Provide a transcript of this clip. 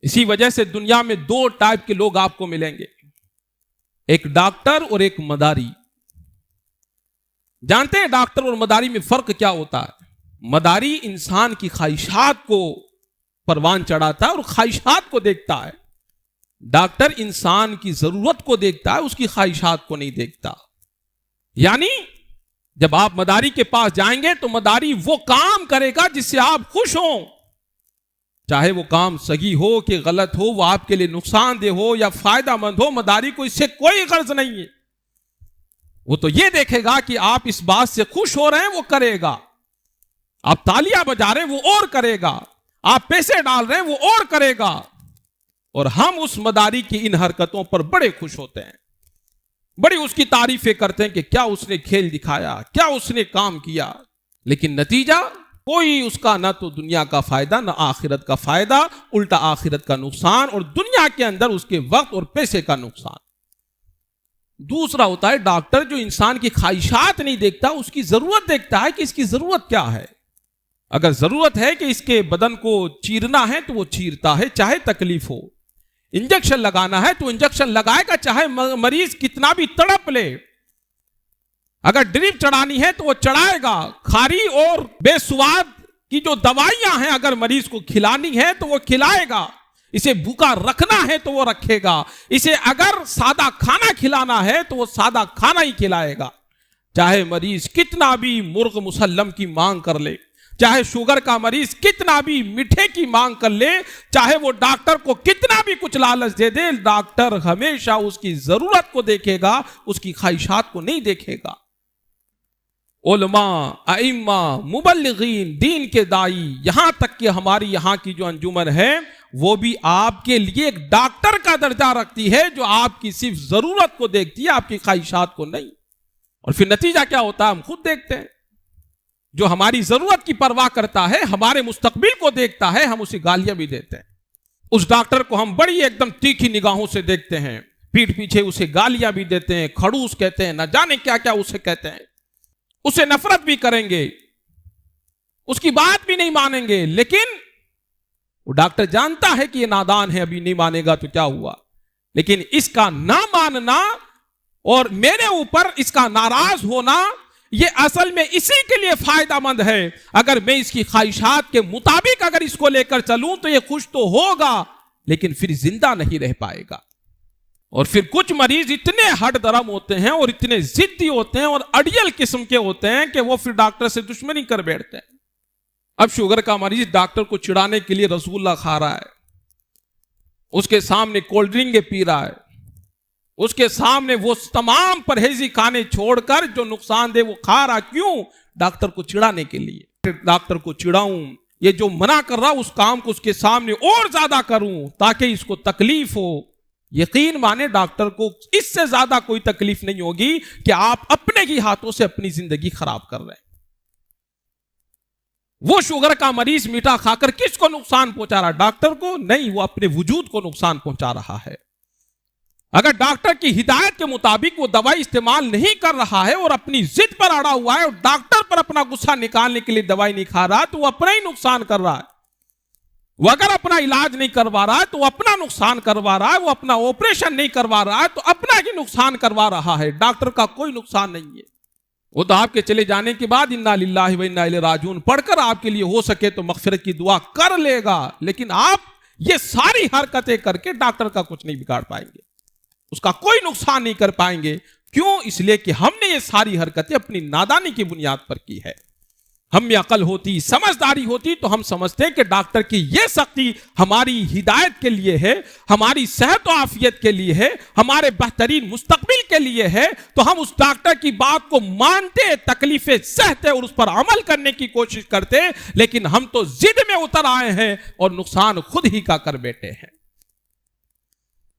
اسی وجہ سے دنیا میں دو ٹائپ کے لوگ آپ کو ملیں گے، ایک ڈاکٹر اور ایک مداری۔ جانتے ہیں ڈاکٹر اور مداری میں فرق کیا ہوتا ہے؟ مداری انسان کی خواہشات کو پروان چڑھاتا ہے اور خواہشات کو دیکھتا ہے، ڈاکٹر انسان کی ضرورت کو دیکھتا ہے، اس کی خواہشات کو نہیں دیکھتا۔ یعنی جب آپ مداری کے پاس جائیں گے تو مداری وہ کام کرے گا جس سے آپ خوش ہوں، چاہے وہ کام صحیح ہو کہ غلط ہو، وہ آپ کے لیے نقصان دہ ہو یا فائدہ مند ہو، مداری کو اس سے کوئی غرض نہیں ہے۔ وہ تو یہ دیکھے گا کہ آپ اس بات سے خوش ہو رہے ہیں، وہ کرے گا۔ آپ تالیاں بجا رہے ہیں، وہ اور کرے گا۔ آپ پیسے ڈال رہے ہیں، وہ اور کرے گا۔ اور ہم اس مداری کی ان حرکتوں پر بڑے خوش ہوتے ہیں، بڑی اس کی تعریفیں کرتے ہیں کہ کیا اس نے کھیل دکھایا، کیا اس نے کام کیا، لیکن نتیجہ کوئی اس کا نہ تو دنیا کا فائدہ نہ آخرت کا فائدہ، الٹا آخرت کا نقصان اور دنیا کے اندر اس کے وقت اور پیسے کا نقصان۔ دوسرا ہوتا ہے ڈاکٹر، جو انسان کی خواہشات نہیں دیکھتا، اس کی ضرورت دیکھتا ہے کہ اس کی ضرورت کیا ہے۔ اگر ضرورت ہے کہ اس کے بدن کو چیرنا ہے تو وہ چیرتا ہے، چاہے تکلیف ہو۔ انجیکشن لگانا ہے تو انجیکشن لگائے گا، چاہے مریض کتنا بھی تڑپ لے۔ اگر ڈرپ چڑھانی ہے تو وہ چڑھائے گا۔ کھاری اور بے سواد کی جو دوائیاں ہیں اگر مریض کو کھلانی ہے تو وہ کھلائے گا۔ اسے بھوکا رکھنا ہے تو وہ رکھے گا۔ اسے اگر سادہ کھانا کھلانا ہے تو وہ سادہ کھانا ہی کھلائے گا، چاہے مریض کتنا بھی مرغ مسلم کی مانگ کر لے، چاہے شوگر کا مریض کتنا بھی میٹھے کی مانگ کر لے، چاہے وہ ڈاکٹر کو کتنا بھی کچھ لالچ دے دے، ڈاکٹر ہمیشہ اس کی ضرورت کو دیکھے گا، اس کی خواہشات کو نہیں دیکھے گا۔ علماء، ائمہ، مبلغین، دین کے دائی، یہاں تک کہ ہماری یہاں کی جو انجمن ہے وہ بھی آپ کے لیے ایک ڈاکٹر کا درجہ رکھتی ہے، جو آپ کی صرف ضرورت کو دیکھتی ہے، آپ کی خواہشات کو نہیں۔ اور پھر نتیجہ کیا ہوتا ہے ہم خود دیکھتے ہیں۔ جو ہماری ضرورت کی پرواہ کرتا ہے، ہمارے مستقبل کو دیکھتا ہے، ہم اسے گالیاں بھی دیتے ہیں۔ اس ڈاکٹر کو ہم بڑی ایک دم تیکھی نگاہوں سے دیکھتے ہیں، پیٹھ پیچھے اسے گالیاں بھی دیتے ہیں، کھڑوس کہتے ہیں، نہ جانے کیا کیا اسے کہتے ہیں، اسے نفرت بھی کریں گے، اس کی بات بھی نہیں مانیں گے، لیکن وہ ڈاکٹر جانتا ہے کہ یہ نادان ہے، ابھی نہیں مانے گا تو کیا ہوا، لیکن اس کا نہ ماننا اور میرے اوپر اس کا ناراض ہونا، یہ اصل میں اسی کے لیے فائدہ مند ہے۔ اگر میں اس کی خواہشات کے مطابق اگر اس کو لے کر چلوں تو یہ خوش تو ہوگا، لیکن پھر زندہ نہیں رہ پائے گا۔ اور پھر کچھ مریض اتنے ہٹ درم ہوتے ہیں اور اتنے ضدی ہوتے ہیں اور اڑیل قسم کے ہوتے ہیں کہ وہ پھر ڈاکٹر سے دشمنی کر بیٹھتے ہیں۔ اب شوگر کا مریض ڈاکٹر کو چڑھانے کے لیے رسول اللہ کھا رہا ہے، اس کے سامنے کولڈ ڈرنک پی رہا ہے، اس کے سامنے وہ تمام پرہیزی کھانے چھوڑ کر جو نقصان دہ وہ کھا رہا، کیوں؟ ڈاکٹر کو چڑھانے کے لیے۔ پھر ڈاکٹر کو چڑھاؤں، یہ جو منع کر رہا اس کام کو اس کے سامنے اور زیادہ کروں تاکہ اس کو تکلیف ہو۔ یقین مانے ڈاکٹر کو اس سے زیادہ کوئی تکلیف نہیں ہوگی کہ آپ اپنے ہی ہاتھوں سے اپنی زندگی خراب کر رہے ہیں۔ وہ شوگر کا مریض میٹھا کھا کر کس کو نقصان پہنچا رہا؟ ڈاکٹر کو نہیں، وہ اپنے وجود کو نقصان پہنچا رہا ہے۔ اگر ڈاکٹر کی ہدایت کے مطابق وہ دوائی استعمال نہیں کر رہا ہے اور اپنی ضد پر اڑا ہوا ہے اور ڈاکٹر پر اپنا غصہ نکالنے کے لیے دوائی نہیں کھا رہا تو وہ اپنا ہی نقصان کر رہا ہے۔ وہ اگر اپنا علاج نہیں کروا رہا ہے تو وہ اپنا نقصان کروا رہا ہے، وہ اپنا آپریشن نہیں کروا رہا ہے تو اپنا ہی نقصان کروا رہا ہے، ڈاکٹر کا کوئی نقصان نہیں ہے۔ وہ تو آپ کے چلے جانے کے بعد انا للہ و انا الیہ راجعون پڑھ کر آپ کے لیے ہو سکے تو مغفرت کی دعا کر لے گا، لیکن آپ یہ ساری حرکتیں کر کے ڈاکٹر کا کچھ نہیں بگاڑ پائیں گے، اس کا کوئی نقصان نہیں کر پائیں گے۔ کیوں؟ اس لیے کہ ہم نے یہ ساری حرکتیں اپنی نادانی کی بنیاد پر کی ہے۔ ہم میں عقل ہوتی، سمجھداری ہوتی تو ہم سمجھتے ہیں کہ ڈاکٹر کی یہ سختی ہماری ہدایت کے لیے ہے، ہماری صحت و عافیت کے لیے ہے، ہمارے بہترین مستقبل کے لیے ہے، تو ہم اس ڈاکٹر کی بات کو مانتے، تکلیفیں سہتے اور اس پر عمل کرنے کی کوشش کرتے، لیکن ہم تو ضد میں اتر آئے ہیں اور نقصان خود ہی کا کر بیٹھے ہیں۔